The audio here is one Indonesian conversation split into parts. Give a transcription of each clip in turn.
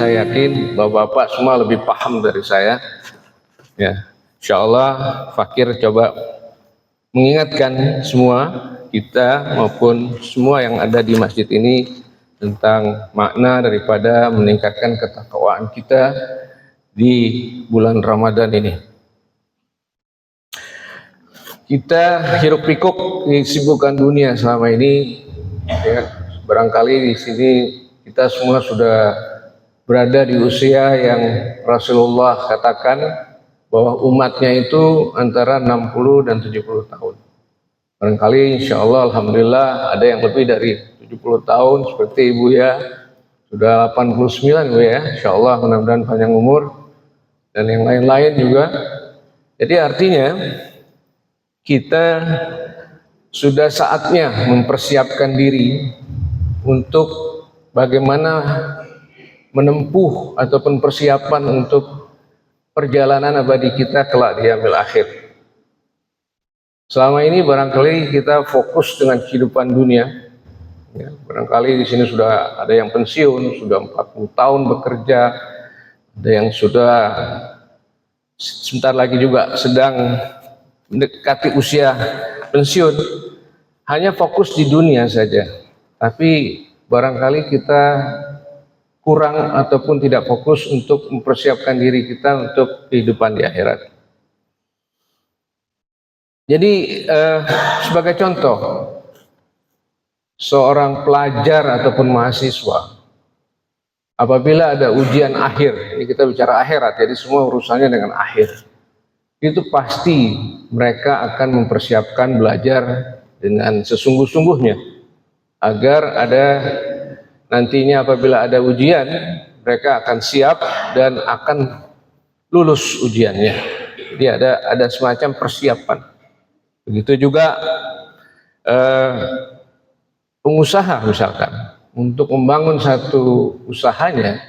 saya yakin bapak-bapak semua lebih paham dari saya. Ya, insya Allah Fakir coba mengingatkan semua kita maupun semua yang ada di masjid ini tentang makna daripada meningkatkan ketakwaan kita di bulan Ramadan ini. Kita hiruk pikuk kesibukan dunia selama ini, ya, barangkali di sini kita semua sudah berada di usia yang Rasulullah katakan bahwa umatnya itu antara 60 dan 70 tahun. Barangkali insya Allah alhamdulillah ada yang lebih dari 70 tahun seperti Ibu ya, sudah 89 Bu ya, insya Allah mudah-mudahan panjang umur dan yang lain-lain juga. Jadi artinya kita sudah saatnya mempersiapkan diri untuk bagaimana menempuh ataupun persiapan untuk perjalanan abadi kita kelak di yaumil akhir. Selama ini barangkali kita fokus dengan kehidupan dunia. Ya, barangkali di sini sudah ada yang pensiun, sudah 40 tahun bekerja, ada yang sudah sebentar lagi juga sedang mendekati usia pensiun, hanya fokus di dunia saja. Tapi barangkali kita kurang ataupun tidak fokus untuk mempersiapkan diri kita untuk kehidupan di akhirat. Jadi sebagai contoh, seorang pelajar ataupun mahasiswa apabila ada ujian akhir, ini kita bicara akhirat, jadi semua urusannya dengan akhir, itu pasti mereka akan mempersiapkan belajar dengan sesungguh-sungguhnya agar ada nantinya apabila ada ujian mereka akan siap dan akan lulus ujiannya. Jadi ada semacam persiapan. Begitu juga pengusaha misalkan untuk membangun satu usahanya,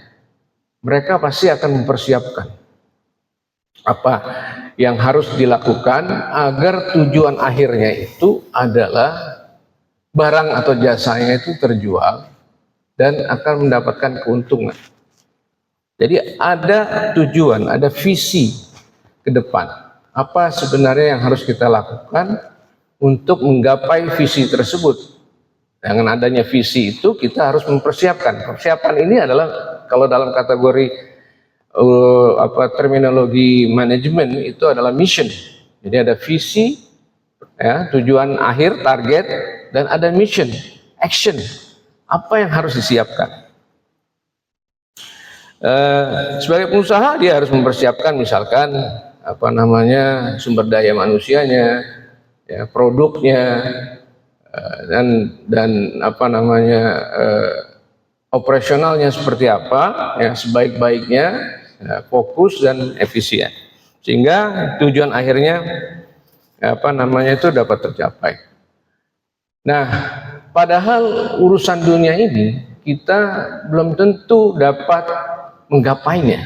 mereka pasti akan mempersiapkan apa yang harus dilakukan agar tujuan akhirnya itu adalah barang atau jasanya itu terjual dan akan mendapatkan keuntungan. Jadi ada tujuan, ada visi ke depan. Apa sebenarnya yang harus kita lakukan untuk menggapai visi tersebut? Dengan adanya visi itu kita harus mempersiapkan. Persiapan ini adalah kalau dalam kategori terminologi manajemen itu adalah mission. Jadi ada visi, ya, tujuan akhir, target, dan ada mission, action. Apa yang harus disiapkan? Sebagai pengusaha dia harus mempersiapkan misalkan sumber daya manusianya, ya, produknya, dan operasionalnya seperti apa, ya, sebaik-baiknya, ya, fokus dan efisien sehingga tujuan akhirnya itu dapat tercapai. Nah, padahal urusan dunia ini kita belum tentu dapat menggapainya,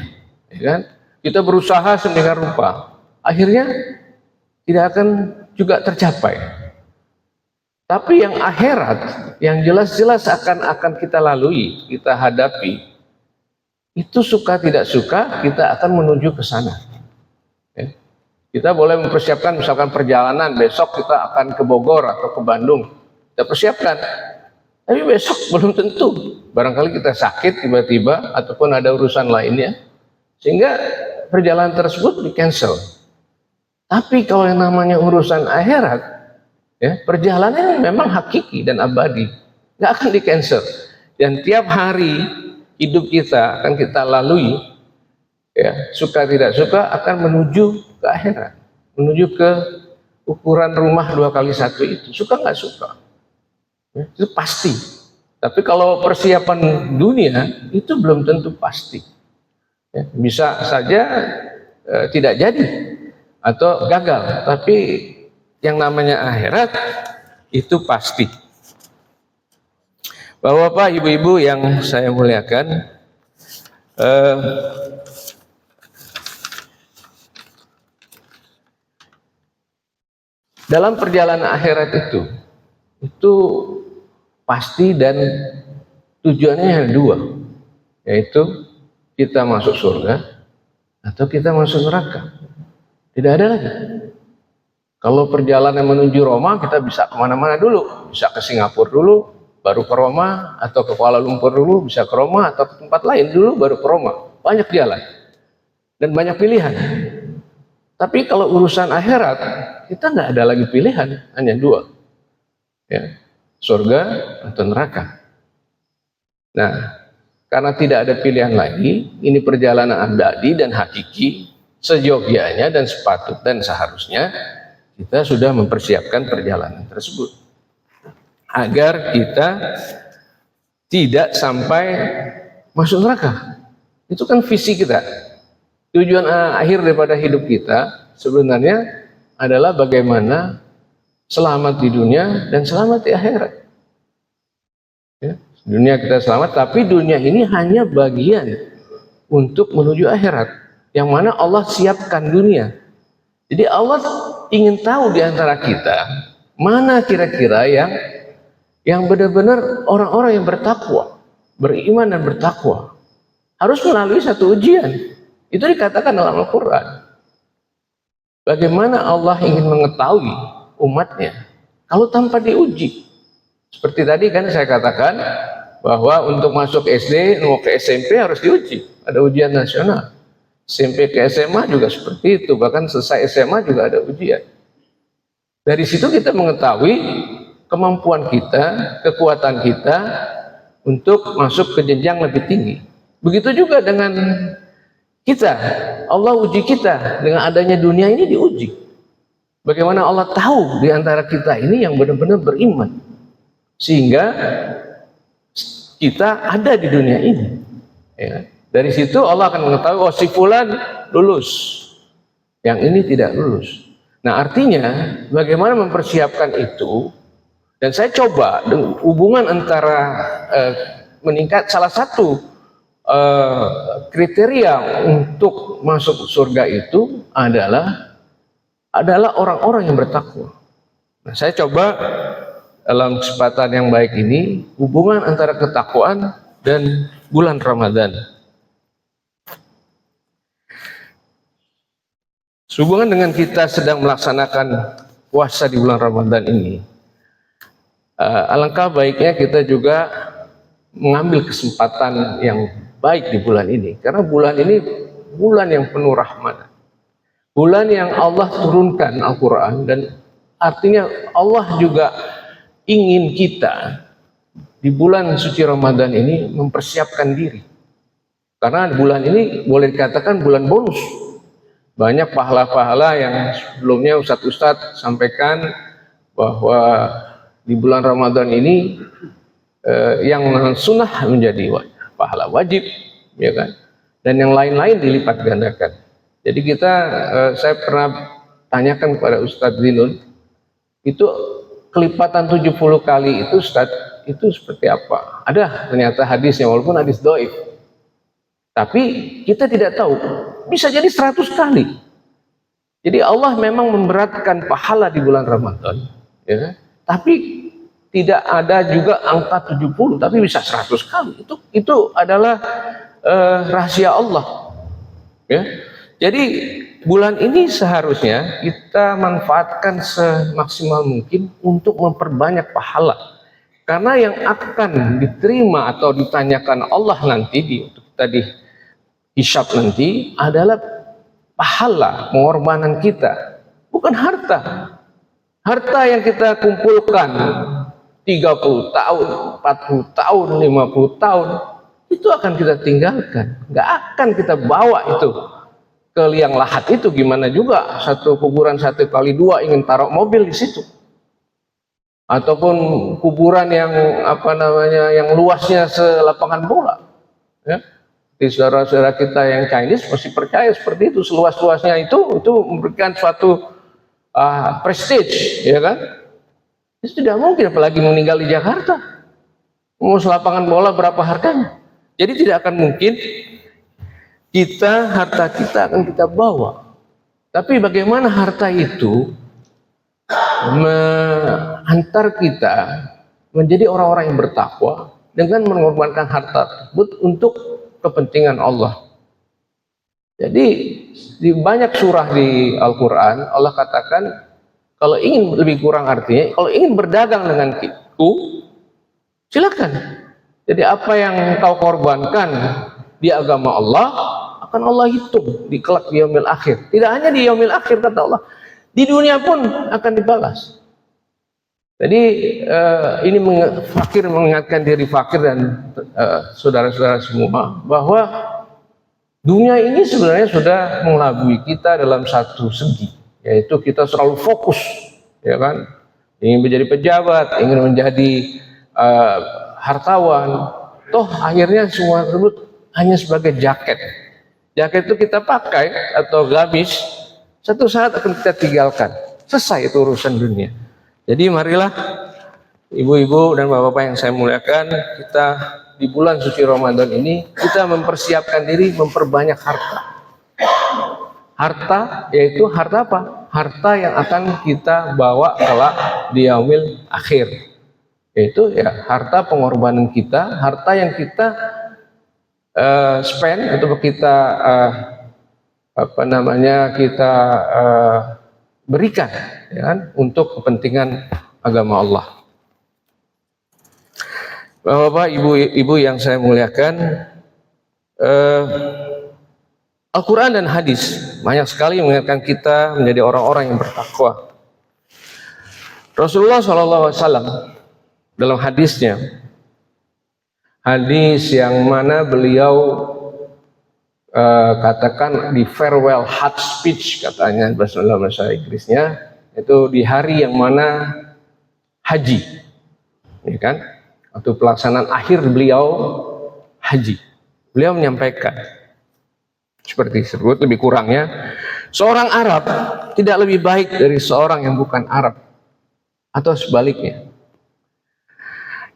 ya kan? Kita berusaha sedemikian rupa, akhirnya tidak akan juga tercapai. Tapi yang akhirat, yang jelas-jelas akan kita lalui, kita hadapi, itu suka tidak suka kita akan menuju ke sana. Ya. Kita boleh mempersiapkan misalkan perjalanan, besok kita akan ke Bogor atau ke Bandung, kita persiapkan. Tapi besok belum tentu, barangkali kita sakit tiba-tiba ataupun ada urusan lainnya, sehingga perjalanan tersebut di-cancel. Tapi kalau yang namanya urusan akhirat, ya, perjalanan memang hakiki dan abadi, nggak akan di-cancel. Dan tiap hari hidup kita akan kita lalui, ya, suka tidak suka akan menuju ke akhirat, menuju ke ukuran rumah 2x1 itu, suka nggak suka, ya, itu pasti. Tapi kalau persiapan dunia itu belum tentu pasti, ya, bisa saja tidak jadi atau gagal, tapi yang namanya akhirat itu pasti. Bapak-bapak, ibu-ibu yang saya muliakan, dalam perjalanan akhirat itu pasti dan tujuannya yang dua, yaitu kita masuk surga atau kita masuk neraka. Tidak ada lagi. Kalau perjalanan menuju Roma, kita bisa kemana-mana dulu. Bisa ke Singapura dulu, baru ke Roma, atau ke Kuala Lumpur dulu, bisa ke Roma, atau ke tempat lain dulu, baru ke Roma. Banyak jalan dan banyak pilihan. Tapi kalau urusan akhirat, kita nggak ada lagi pilihan, hanya dua, ya, surga atau neraka. Nah, karena tidak ada pilihan lagi, ini perjalanan abadi dan hakiki, seyogyanya dan sepatut dan seharusnya kita sudah mempersiapkan perjalanan tersebut agar kita tidak sampai masuk neraka. Itu kan visi kita. Tujuan akhir daripada hidup kita sebenarnya adalah bagaimana selamat di dunia dan selamat di akhirat. Ya, dunia kita selamat, tapi dunia ini hanya bagian untuk menuju akhirat, yang mana Allah siapkan dunia. Jadi Allah ingin tahu di antara kita mana kira-kira yang benar-benar orang-orang yang bertakwa, beriman dan bertakwa. Harus melalui satu ujian. Itu dikatakan dalam Al-Quran. Bagaimana Allah ingin mengetahui umatnya kalau tanpa diuji. Seperti tadi kan saya katakan bahwa untuk masuk SD, mau ke SMP harus diuji. Ada ujian nasional. SMP ke SMA juga seperti itu. Bahkan selesai SMA juga ada ujian. Dari situ kita mengetahui kemampuan kita, kekuatan kita untuk masuk ke jenjang lebih tinggi. Begitu juga dengan kita, Allah uji kita dengan adanya dunia ini diuji. Bagaimana Allah tahu di antara kita ini yang benar-benar beriman, sehingga kita ada di dunia ini. Ya. Dari situ Allah akan mengetahui, oh si fulan lulus, yang ini tidak lulus. Nah artinya bagaimana mempersiapkan itu, dan saya coba hubungan antara meningkat salah satu kriteria untuk masuk surga itu adalah orang-orang yang bertakwa. Nah, saya coba dalam kesempatan yang baik ini hubungan antara ketakwaan dan bulan Ramadan. Sehubungan dengan kita sedang melaksanakan puasa di bulan Ramadan ini, alangkah baiknya kita juga mengambil kesempatan yang baik di bulan ini, karena bulan ini bulan yang penuh rahmat, bulan yang Allah turunkan Al-Quran, dan artinya Allah juga ingin kita di bulan suci Ramadan ini mempersiapkan diri, karena bulan ini boleh dikatakan bulan bonus. Banyak pahala-pahala yang sebelumnya Ustadz sampaikan bahwa di bulan Ramadan ini yang sunnah menjadi pahala wajib, ya kan, dan yang lain-lain dilipat gandakan. Jadi saya pernah tanyakan kepada Ustadz Dinul, itu kelipatan 70 kali itu Ustadz, itu seperti apa? Ada ternyata hadisnya, walaupun hadis dhaif, tapi kita tidak tahu, bisa jadi 100 kali. Jadi Allah memang memberatkan pahala di bulan Ramadan, ya, tapi tidak ada juga angka 70, tapi bisa 100 kali. Itu adalah rahasia Allah. Ya. Jadi bulan ini seharusnya kita manfaatkan semaksimal mungkin untuk memperbanyak pahala. Karena yang akan diterima atau ditanyakan Allah nanti untuk tadi hisab nanti adalah pahala pengorbanan kita, bukan harta. Harta yang kita kumpulkan 30 tahun, 40 tahun, 50 tahun, itu akan kita tinggalkan. Nggak akan kita bawa itu ke liang lahat itu. Gimana juga satu kuburan 1 kali 2 ingin taruh mobil di situ. Ataupun kuburan yang yang luasnya selapangan bola. Ya. Di saudara-saudara kita yang Chinese masih percaya seperti itu, seluas-luasnya itu memberikan suatu prestige, ya kan? Itu tidak mungkin, apalagi meninggal di Jakarta. Mau selapangan bola berapa harganya? Jadi tidak akan mungkin harta kita akan kita bawa. Tapi bagaimana harta itu mengantar kita menjadi orang-orang yang bertakwa dengan mengorbankan harta tersebut untuk kepentingan Allah. Jadi di banyak surah di Al-Quran Allah katakan kalau ingin lebih kurang artinya, kalau ingin berdagang denganku, silakan. Jadi apa yang kau korbankan di agama Allah akan Allah hitung di kelak di yaumil akhir. Tidak hanya di yaumil akhir kata Allah, di dunia pun akan dibalas. Jadi ini fakir mengingatkan diri fakir dan saudara-saudara semua bahwa dunia ini sebenarnya sudah mengelabui kita dalam satu segi, yaitu kita selalu fokus, ya kan, ingin menjadi pejabat, ingin menjadi hartawan. Toh akhirnya semua tersebut hanya sebagai jaket. Jaket itu kita pakai atau gamis, satu saat akan kita tinggalkan. Selesai itu urusan dunia. Jadi marilah ibu-ibu dan bapak-bapak yang saya muliakan, kita di bulan suci Ramadan ini kita mempersiapkan diri, memperbanyak harta. Harta yaitu harta apa? Harta yang akan kita bawa kelak di yaumil akhir. Yaitu ya harta pengorbanan kita, harta yang kita spend atau kita kita berikan, ya kan, untuk kepentingan agama Allah. Bapak, ibu yang saya muliakan, Al-Quran dan hadis banyak sekali mengingatkan kita menjadi orang-orang yang bertakwa. Rasulullah SAW dalam hadisnya, hadis yang mana beliau katakan di farewell hajj speech, katanya bahasa Inggrisnya, itu di hari yang mana haji, ya kan, waktu pelaksanaan akhir beliau haji, beliau menyampaikan seperti tersebut, lebih kurangnya seorang Arab tidak lebih baik dari seorang yang bukan Arab, atau sebaliknya.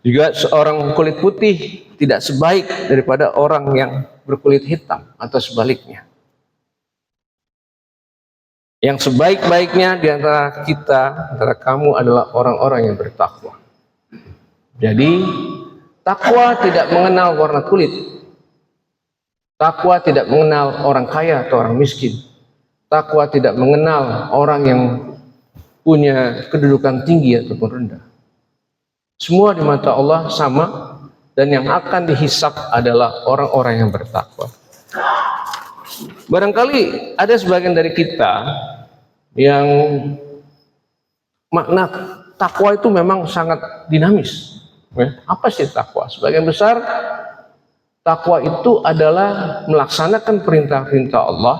Juga seorang kulit putih tidak sebaik daripada orang yang berkulit hitam, atau sebaliknya. Yang sebaik-baiknya di antara kita, antara kamu adalah orang-orang yang bertakwa. Jadi takwa tidak mengenal warna kulit. Takwa tidak mengenal orang kaya atau orang miskin. Takwa tidak mengenal orang yang punya kedudukan tinggi ataupun rendah. Semua di mata Allah sama, dan yang akan dihisap adalah orang-orang yang bertakwa. Barangkali ada sebagian dari kita yang makna takwa itu memang sangat dinamis. Apa sih takwa? Sebagian besar takwa itu adalah melaksanakan perintah-perintah Allah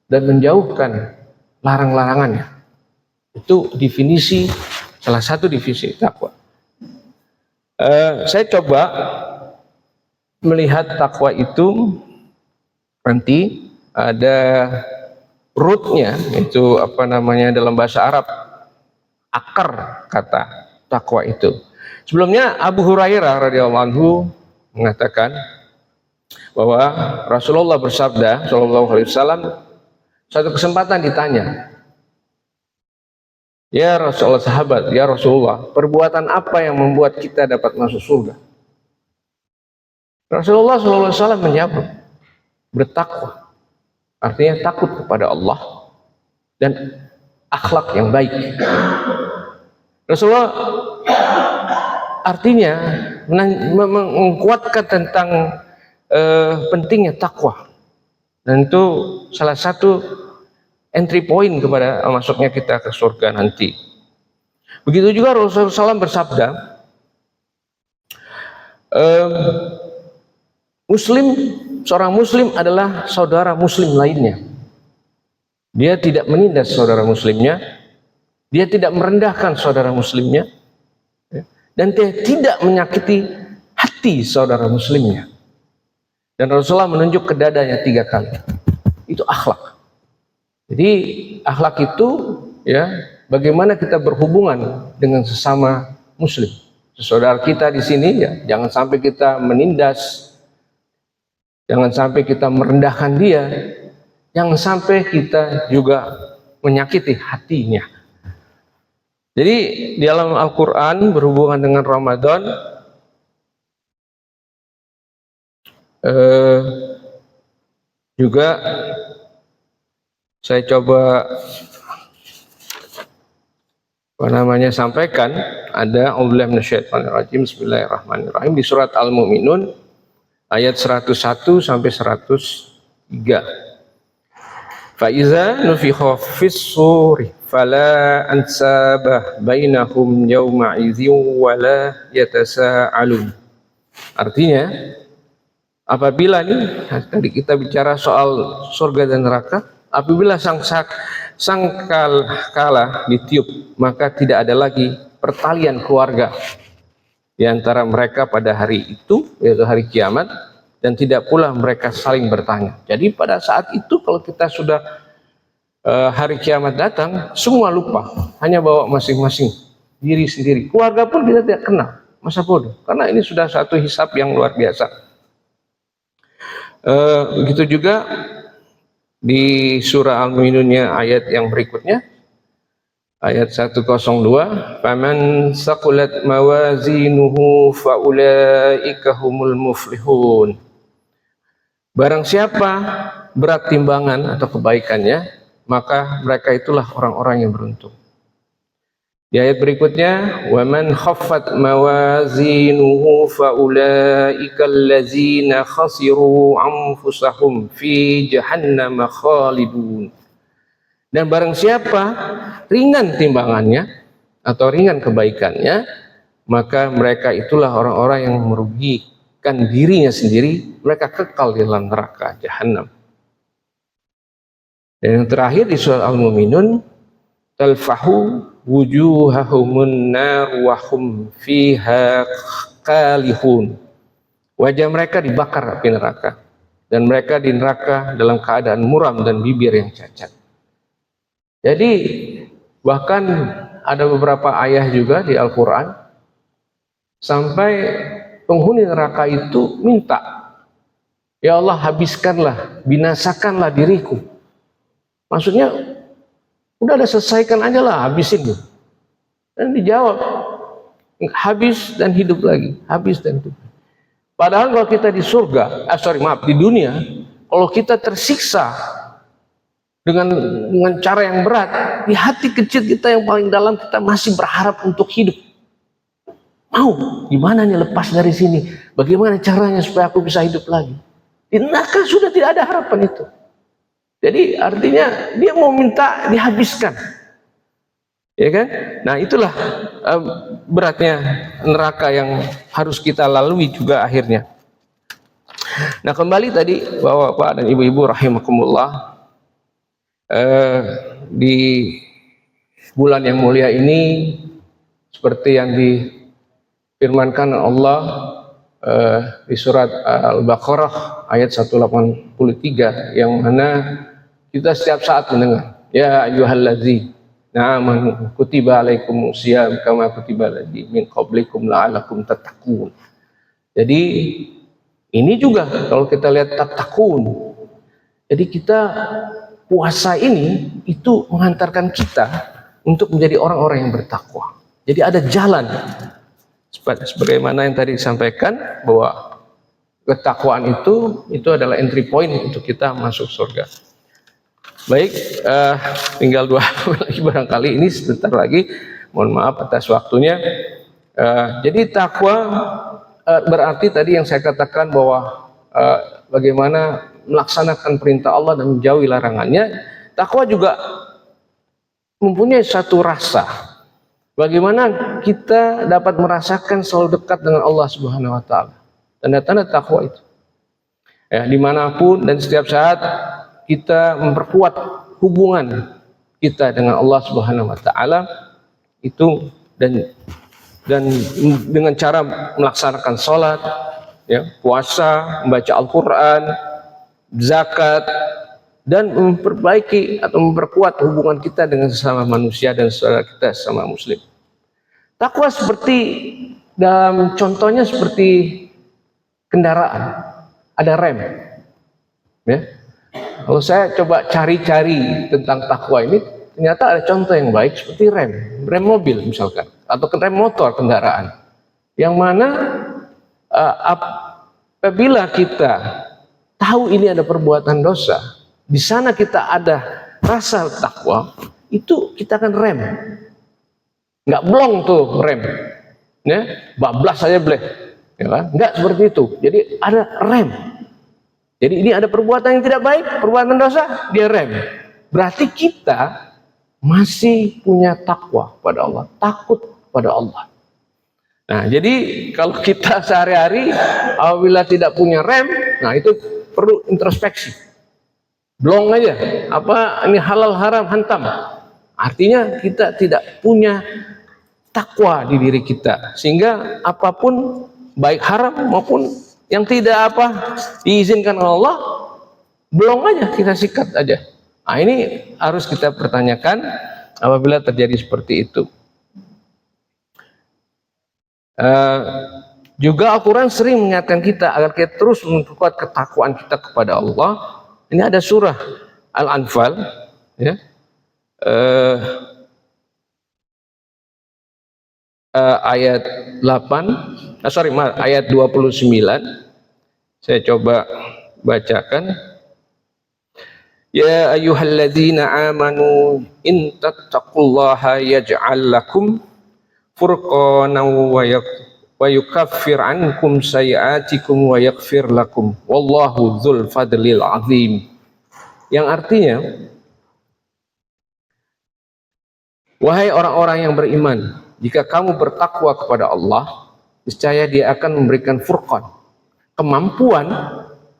dan menjauhkan larang-larangannya. Itu definisi, salah satu definisi takwa. Saya coba melihat takwa itu, nanti ada rootnya, itu apa namanya dalam bahasa Arab, akar kata takwa itu. Sebelumnya Abu Hurairah radhiyallahu anhu mengatakan bahwa Rasulullah bersabda sallallahu alaihi wasallam, satu kesempatan ditanya, ya Rasulullah, sahabat, ya Rasulullah, perbuatan apa yang membuat kita dapat masuk surga? Rasulullah SAW menjawab, bertakwa. Artinya takut kepada Allah dan akhlak yang baik. Rasulullah artinya menguatkan tentang pentingnya takwa. Dan itu salah satu entry point kepada masuknya kita ke surga nanti. Begitu juga Rasulullah SAW bersabda, seorang muslim adalah saudara muslim lainnya. Dia tidak menindas saudara muslimnya, dia tidak merendahkan saudara muslimnya, dan dia tidak menyakiti hati saudara muslimnya. Dan Rasulullah menunjuk ke dadanya 3 kali. Itu akhlak. Jadi akhlak itu ya, bagaimana kita berhubungan dengan sesama muslim, saudara kita di sini, ya, jangan sampai kita menindas, jangan sampai kita merendahkan dia, jangan sampai kita juga menyakiti hatinya. Jadi di dalam Al-Quran berhubungan dengan Ramadan, juga saya coba sampaikan, ada A'udzubillahi minasyaitonirrajim, Bismillahirrahmanirrahim, di surat Al-Mu'minun ayat 101 sampai 103. Faiza nufikha fis-suri fala ansabah bainahum yawma idzin wala yatasaalun. Artinya, apabila nih tadi kita bicara soal surga dan neraka, apabila sangkala ditiup, maka tidak ada lagi pertalian keluarga di antara mereka pada hari itu, yaitu hari kiamat, dan tidak pula mereka saling bertanya. Jadi pada saat itu kalau kita sudah hari kiamat datang, semua lupa, hanya bawa masing-masing diri sendiri. Keluarga pun kita tidak kenal, masa bodoh, karena ini sudah satu hisab yang luar biasa. Begitu juga di surah Al-Mu'minunnya ayat yang berikutnya, ayat 102, faman saqulat mawazinuhu faulaika humul muflihun. Barang siapa berat timbangan atau kebaikannya, maka mereka itulah orang-orang yang beruntung. Di ayat berikutnya, waman khaffat mawazinuhu faulaika allazina khasiru anfusahum fi jahannam khalidun. Dan barang siapa ringan timbangannya atau ringan kebaikannya, maka mereka itulah orang-orang yang merugikan dirinya sendiri, mereka kekal di dalam neraka jahanam. Dan yang terakhir di surah Al-Mu'minun, talfahu wujuhahumun nar wa hum fiha qalihun. Wajah mereka dibakar api neraka, dan mereka di neraka dalam keadaan muram dan bibir yang cacat. Jadi bahkan ada beberapa ayat juga di Al-Quran sampai penghuni neraka itu minta, ya Allah, habiskanlah, binasakanlah diriku. Maksudnya udah ada, selesaikan aja lah, habisin. Dan dijawab, habis dan hidup lagi, habis dan hidup. Padahal kalau kita di surga, di dunia, kalau kita tersiksa dengan cara yang berat, di hati kecil kita yang paling dalam kita masih berharap untuk hidup. Mau gimana nih lepas dari sini? Bagaimana caranya supaya aku bisa hidup lagi? Di neraka sudah tidak ada harapan itu. Jadi artinya dia mau minta dihabiskan, ya kan? Nah itulah beratnya neraka yang harus kita lalui juga akhirnya. Nah kembali tadi Bapak dan Ibu-ibu rahimakumullah, di bulan yang mulia ini seperti yang difirmankan Allah di surat Al-Baqarah ayat 183, yang mana kita setiap saat mendengar, ya ayyuhalladzina amanu kutiba alaikumus syiyam kama kutiba alladzi min qablikum la'allakum tattaqun. Jadi ini juga kalau kita lihat tattaqun, jadi kita puasa ini itu menghantarkan kita untuk menjadi orang-orang yang bertakwa. Jadi ada jalan, sebagaimana yang tadi disampaikan, bahwa ketakwaan itu adalah entry point untuk kita masuk surga. Baik, tinggal 2 lagi barangkali, ini sebentar lagi, mohon maaf atas waktunya. Jadi takwa berarti tadi yang saya katakan bahwa bagaimana melaksanakan perintah Allah dan menjauhi larangannya. Takwa juga mempunyai satu rasa, bagaimana kita dapat merasakan selalu dekat dengan Allah Subhanahu wa Ta'ala. Tanda-tanda takwa itu, ya, dimanapun dan setiap saat kita memperkuat hubungan kita dengan Allah Subhanahu wa Ta'ala itu, dan dengan cara melaksanakan sholat, ya, puasa, membaca Al-Quran, zakat, dan memperbaiki atau memperkuat hubungan kita dengan sesama manusia dan saudara kita sesama muslim. Takwa seperti, dalam contohnya seperti kendaraan, ada rem, ya. Kalau saya coba cari-cari tentang takwa ini, ternyata ada contoh yang baik seperti rem mobil misalkan, atau rem motor kendaraan, yang mana apabila kita tahu ini ada perbuatan dosa, di sana kita ada rasa takwa, itu kita akan rem. Nggak blong tuh rem, ya, bablas saja boleh, ya kan? Nggak seperti itu. Jadi ada rem. Jadi ini ada perbuatan yang tidak baik, perbuatan dosa, dia rem. Berarti kita masih punya takwa pada Allah, takut pada Allah. Nah, jadi kalau kita sehari-hari apabila tidak punya rem, nah itu perlu introspeksi. Blong aja, apa ini halal haram hantam. Artinya kita tidak punya takwa di diri kita, sehingga apapun baik haram maupun yang tidak diizinkan oleh Allah, blong aja, kita sikat aja. Nah, ini harus kita pertanyakan apabila terjadi seperti itu. Juga Al-Quran sering mengingatkan kita agar kita terus memperkuat ketakwaan kita kepada Allah. Ini ada surah Al-Anfal, ya, ayat 29. Saya coba bacakan. Ya ayyuhalladzina amanu in tattaqullaha yaj'al lakum furqanan wa yukaffir ankum sayiatikum wa yaghfir lakum wallahu dzul fadlil azim. Yang artinya, wahai orang-orang yang beriman, jika kamu bertakwa kepada Allah, niscaya Dia akan memberikan furqan, kemampuan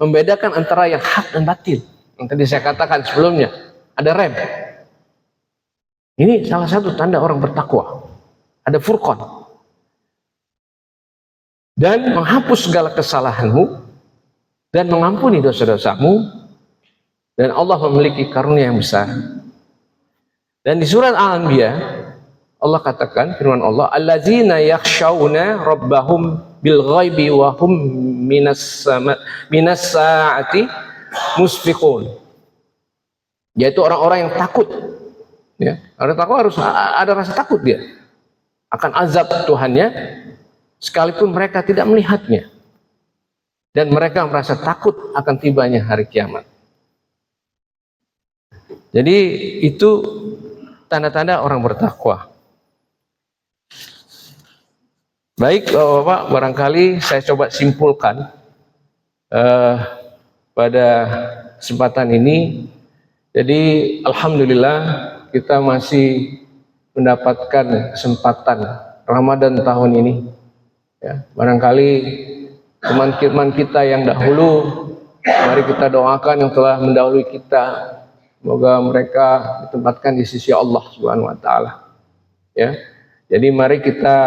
membedakan antara yang hak dan batil. Yang tadi saya katakan sebelumnya, ada rem. Ini salah satu tanda orang bertakwa. Ada furqan. Dan menghapus segala kesalahanmu dan mengampuni dosa-dosamu, dan Allah memiliki karunia yang besar. Dan di surat Al-Anbiya Allah katakan, firman Allah, allazina yakhshawna rabbahum bil ghaibi wa hum minas sa'ati musfiqun. Yaitu orang-orang yang takut, ya. Orang takut harus ada rasa takut dia akan azab Tuhannya, sekalipun mereka tidak melihatnya, dan mereka merasa takut akan tibanya hari kiamat. Jadi itu tanda-tanda orang bertakwa. Baik Bapak, barangkali saya coba simpulkan pada kesempatan ini. Jadi alhamdulillah kita masih mendapatkan kesempatan Ramadan tahun ini, ya. Barangkali teman-teman kita yang dahulu, mari kita doakan yang telah mendahului kita, semoga mereka ditempatkan di sisi Allah Subhanahu wa taala, ya. Jadi mari kita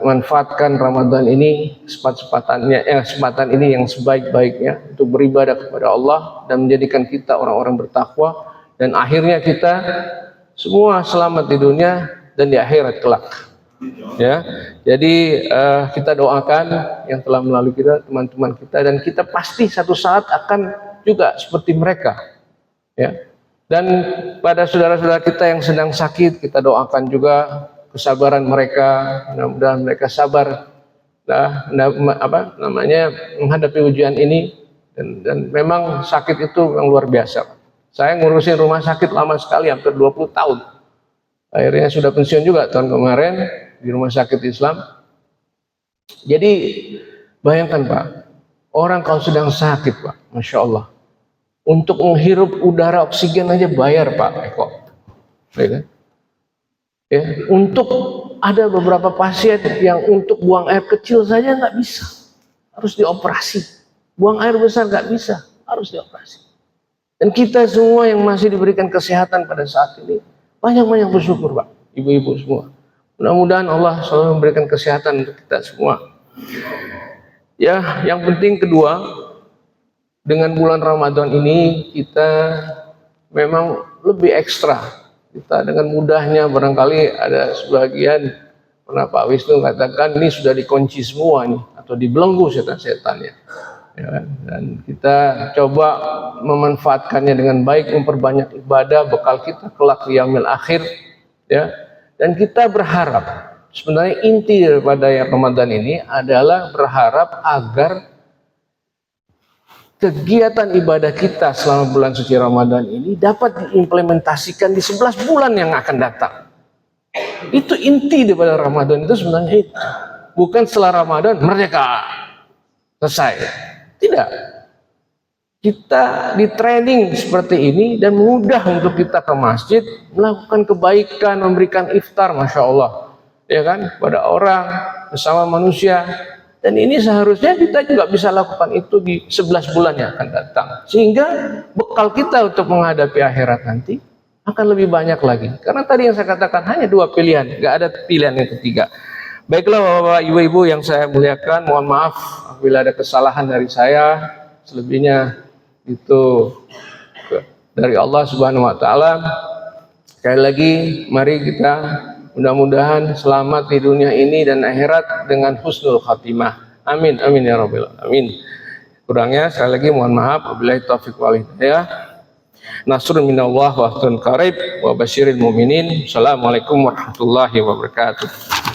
manfaatkan Ramadan ini kesempatan ini yang sebaik-baiknya untuk beribadah kepada Allah dan menjadikan kita orang-orang bertakwa, dan akhirnya kita semua selamat di dunia dan di akhirat kelak. Ya, jadi kita doakan yang telah melalui kita, teman-teman kita, dan kita pasti satu saat akan juga seperti mereka. Ya, dan pada saudara-saudara kita yang sedang sakit, kita doakan juga kesabaran mereka, mudah-mudahan mereka sabar menghadapi ujian ini, dan memang sakit itu yang luar biasa. Saya ngurusin rumah sakit lama sekali, hampir 20 tahun. Akhirnya sudah pensiun juga tahun kemarin di rumah sakit Islam. Jadi bayangkan Pak, orang kalau sedang sakit Pak, Masya Allah, untuk menghirup udara oksigen aja bayar Pak Eko. Ya kan? Ya, untuk ada beberapa pasien yang untuk buang air kecil saja nggak bisa, harus dioperasi. Buang air besar nggak bisa, harus dioperasi. Dan kita semua yang masih diberikan kesehatan pada saat ini, banyak-banyak bersyukur Pak, ibu-ibu semua. Mudah-mudahan Allah selalu memberikan kesehatan untuk kita semua. Ya, yang penting kedua, dengan bulan Ramadan ini kita memang lebih ekstra. Kita dengan mudahnya, barangkali ada sebagian pernah Pak Wisnu katakan ini sudah dikunci semua nih, atau dibelenggu setan-setannya, ya kan? Dan kita coba memanfaatkannya dengan baik, memperbanyak ibadah, bekal kita kelak di yaumil akhir, ya. Dan kita berharap, sebenarnya inti daripada Ramadan ini adalah berharap agar kegiatan ibadah kita selama bulan suci Ramadan ini dapat diimplementasikan di 11 bulan yang akan datang. Itu inti daripada Ramadan itu sebenarnya itu. Bukan setelah Ramadan merdeka, selesai. Tidak. Kita di training seperti ini dan mudah untuk kita ke masjid, melakukan kebaikan, memberikan iftar, Masya Allah. Ya kan, pada orang, bersama manusia. Dan ini seharusnya kita juga bisa lakukan itu di 11 bulan yang akan datang. Sehingga bekal kita untuk menghadapi akhirat nanti akan lebih banyak lagi. Karena tadi yang saya katakan hanya 2 pilihan, nggak ada pilihan yang ketiga. Baiklah Bapak-bapak, Ibu-ibu yang saya muliakan, mohon maaf apabila ada kesalahan dari saya. Selebihnya itu dari Allah Subhanahu wa taala. Sekali lagi mari kita mudah-mudahan selamat di dunia ini dan akhirat dengan husnul khatimah. Amin amin ya rabbal alamin. Kurangnya sekali lagi mohon maaf. Wabillahi taufiq wal hidayah. Nasrun minallah wa fathun qarib wa basyiril mu'minin. Assalamualaikum warahmatullahi wabarakatuh.